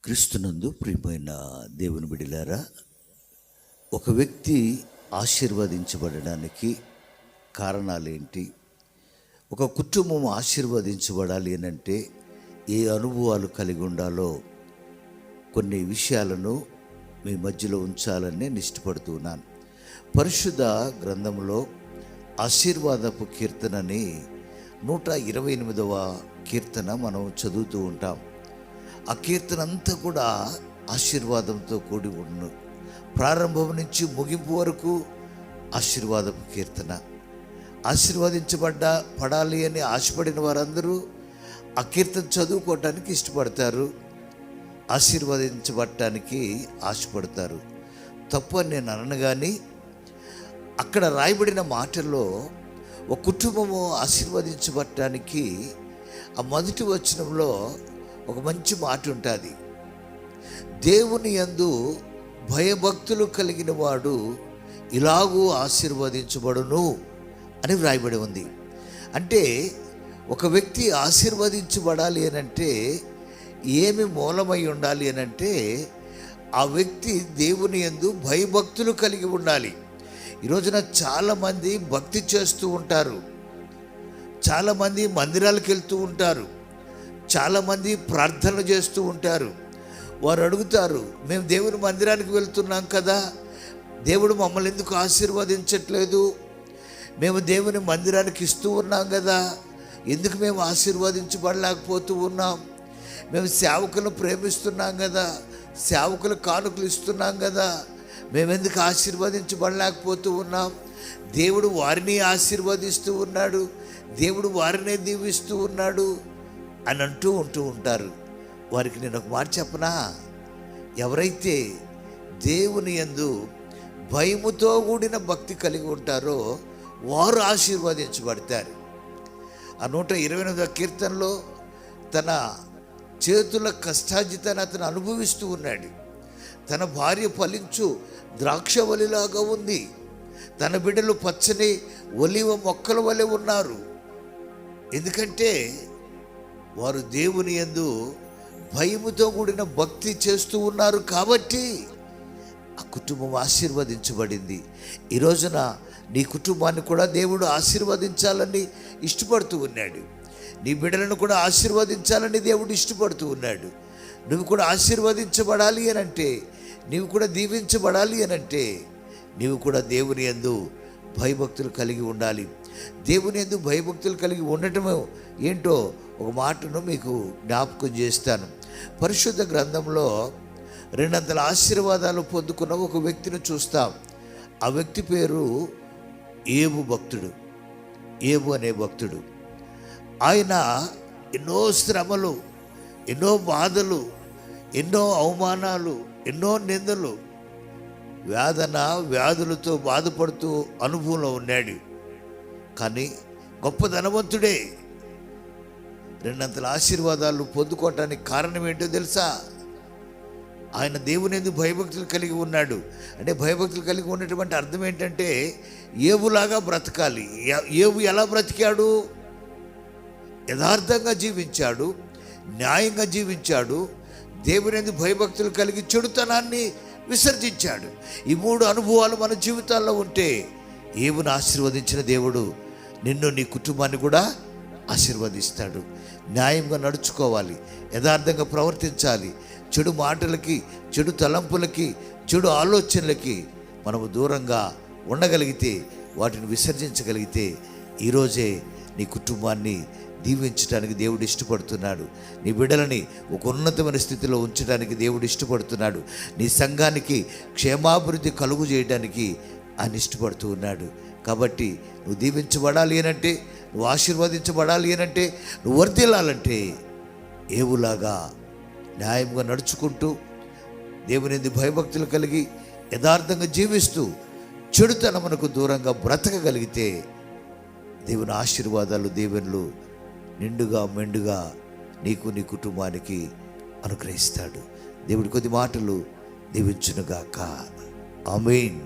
క్రీస్తునందు ప్రియమైన దేవుని బిడ్డలారా, ఒక వ్యక్తి ఆశీర్వదించబడడానికి కారణాలేంటి? ఒక కుటుంబం ఆశీర్వదించబడాలి అంటే ఏ అనుభవాలు కలిగి ఉండాలో కొన్ని విషయాలను మీ మధ్యలో ఉంచాలని నేను ఇష్టపడుతున్నాను. పరిశుద్ధ గ్రంథంలో ఆశీర్వాదపు కీర్తనని 128వ కీర్తన మనం చదువుతూ ఉంటాం. ఆ కీర్తన అంతా కూడా ఆశీర్వాదంతో కూడి ఉన్న, ప్రారంభం నుంచి ముగింపు వరకు ఆశీర్వాదపు కీర్తన. పడాలి అని ఆశపడిన వారందరూ ఆ కీర్తన చదువుకోవటానికి ఇష్టపడతారు, ఆశీర్వదించబడటానికి ఆశపడతారు. తప్పు అని నేను అనను, కానీ అక్కడ రాయబడిన మాటల్లో ఒక కుటుంబము ఆశీర్వదించబడటానికి ఆ మొదటి వచనంలో ఒక మంచి మాట ఉంటుంది. దేవుని యందు భయభక్తులు కలిగిన వాడు ఇలాగూ ఆశీర్వదించబడును అని వ్రాయబడి ఉంది. అంటే ఒక వ్యక్తి ఆశీర్వదించబడాలి అనంటే ఏమి మూలమై ఉండాలి అనంటే ఆ వ్యక్తి దేవుని యందు భయభక్తులు కలిగి ఉండాలి. ఈరోజున చాలామంది భక్తి చేస్తూ ఉంటారు, చాలామంది మందిరాలకు వెళ్తూ ఉంటారు, చాలామంది ప్రార్థనలు చేస్తూ ఉంటారు. వారు అడుగుతారు, మేము దేవుని మందిరానికి వెళ్తున్నాం కదా, దేవుడు మమ్మల్ని ఎందుకు ఆశీర్వదించట్లేదు? మేము దేవుని మందిరానికి ఇస్తూ ఉన్నాం కదా, ఎందుకు మేము ఆశీర్వదించబడలేకపోతూ ఉన్నాం? మేము సేవకులను ప్రేమిస్తున్నాం కదా, సేవకులు కానుకలు ఇస్తున్నాం కదా, మేమెందుకు ఆశీర్వదించబడలేకపోతూ ఉన్నాం? దేవుడు వారిని ఆశీర్వదిస్తూ ఉన్నాడు, దేవుడు వారినే దీవిస్తూ ఉన్నాడు అని ఉంటూ ఉంటారు. వారికి నేను ఒక మాట చెప్పనా? ఎవరైతే దేవుని యందు భయముతో కూడిన భక్తి కలిగి ఉంటారో వారు ఆశీర్వదించబడతారు. ఆ 128వ కీర్తనలో తన చేతుల కష్టార్జితాన్ని అతను అనుభవిస్తూ ఉన్నాడు. తన భార్య ఫలించు ద్రాక్షవల్లిలాగా ఉంది, తన బిడ్డలు పచ్చని ఒలివ మొక్కల వలె ఉన్నారు. ఎందుకంటే వారు దేవుని యందు భయముతో కూడిన భక్తి చేస్తూ ఉన్నారు కాబట్టి ఆ కుటుంబం ఆశీర్వదించబడింది. ఈ రోజున నీ కుటుంబాన్ని కూడా దేవుడు ఆశీర్వదించాలని ఇష్టపడుతూ ఉన్నాడు. నీ బిడ్డలను కూడా ఆశీర్వదించాలని దేవుడు ఇష్టపడుతూ ఉన్నాడు. నువ్వు కూడా ఆశీర్వదించబడాలి అనంటే, నీవు కూడా దీవించబడాలి అనంటే నీవు కూడా దేవుని యందు భయభక్తులు కలిగి ఉండాలి. దేవుని యందు భయభక్తులు కలిగి ఉండటమే ఏంటో ఒక మాటను మీకు జ్ఞాపకం చేస్తాను. పరిశుద్ధ గ్రంథంలో 200 ఆశీర్వాదాలు పొందుకున్న ఒక వ్యక్తిని చూస్తాం. ఆ వ్యక్తి పేరు ఏబు భక్తుడు. ఏబు అనే భక్తుడు. ఆయన ఎన్నో శ్రమలు, ఎన్నో బాధలు, ఎన్నో అవమానాలు, ఎన్నో నిందలు, వ్యాధులతో బాధపడుతూ అనుభవంలో ఉన్నాడు. కానీ గొప్ప ధనవంతుడే. 200 ఆశీర్వాదాలు పొందుకోవటానికి కారణం ఏంటో తెలుసా? ఆయన దేవుని యందు భయభక్తులు కలిగి ఉన్నాడు. అంటే భయభక్తులు కలిగి ఉన్నటువంటి అర్థం ఏంటంటే ఏబులాగా బ్రతకాలి. ఏబు ఎలా బ్రతికాడు? యథార్థంగా జీవించాడు, న్యాయంగా జీవించాడు, దేవుని యందు భయభక్తులు కలిగి చెడుతనాన్ని విసర్జించాడు. ఈ 3 అనుభవాలు మన జీవితాల్లో ఉంటే ఏబును ఆశీర్వదించిన దేవుడు నిన్ను, నీ కుటుంబాన్ని కూడా ఆశీర్వదిస్తాడు. న్యాయంగా నడుచుకోవాలి, యథార్థంగా ప్రవర్తించాలి. చెడు మాటలకి, చెడు తలంపులకి, చెడు ఆలోచనలకి మనము దూరంగా ఉండగలిగితే, వాటిని విసర్జించగలిగితే ఈరోజే నీ కుటుంబాన్ని దీవించడానికి దేవుడు ఇష్టపడుతున్నాడు. నీ బిడ్డలని ఒక ఉన్నతమైన స్థితిలో ఉంచడానికి దేవుడు ఇష్టపడుతున్నాడు. నీ సంఘానికి క్షేమాభివృద్ధి కలుగు చేయడానికి ఆయన ఇష్టపడుతూ ఉన్నాడు. కాబట్టి నువ్వు దీవించబడాలి అనంటే, నువ్వు ఆశీర్వదించబడాలి అనంటే, నువ్వు వర్ధిల్లాలంటే ఏవులాగా న్యాయంగా నడుచుకుంటూ దేవుని యందు భయభక్తులు కలిగి యథార్థంగా జీవిస్తూ చెడుతనమునకు దూరంగా బ్రతకగలిగితే దేవుని ఆశీర్వాదాలు, దీవెనలు నిండుగా మెండుగా నీకు, నీ కుటుంబానికి అనుగ్రహిస్తాడు. దేవుడి కొద్ది మాటలు దీవించునుగాక. ఆమేన్.